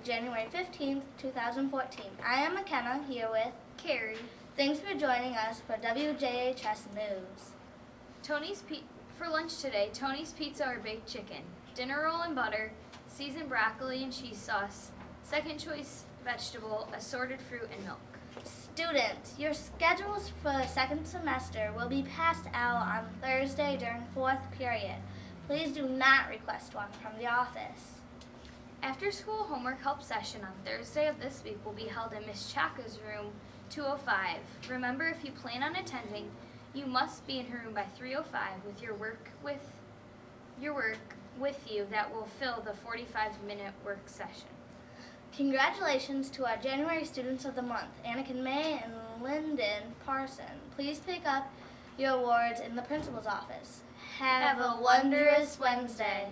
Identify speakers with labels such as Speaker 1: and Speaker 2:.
Speaker 1: January 15th, 2014. I am McKenna, here with
Speaker 2: Carrie.
Speaker 1: Thanks for joining us for WJHS News.
Speaker 2: For lunch today, Tony's Pizza or baked chicken, dinner roll and butter, seasoned broccoli and cheese sauce, second choice vegetable, assorted fruit, and milk.
Speaker 1: Students, your schedules for the second semester will be passed out on Thursday during fourth period. Please do not request one from the office.
Speaker 2: After-school homework help session on Thursday of this week will be held in Ms. Chaka's room 205. Remember, if you plan on attending, you must be in her room by 3:05 with your work with you that will fill the 45-minute work session.
Speaker 1: Congratulations to our January Students of the Month, Anakin May and Lyndon Parson. Please pick up your awards in the principal's office. Have a wondrous Wednesday.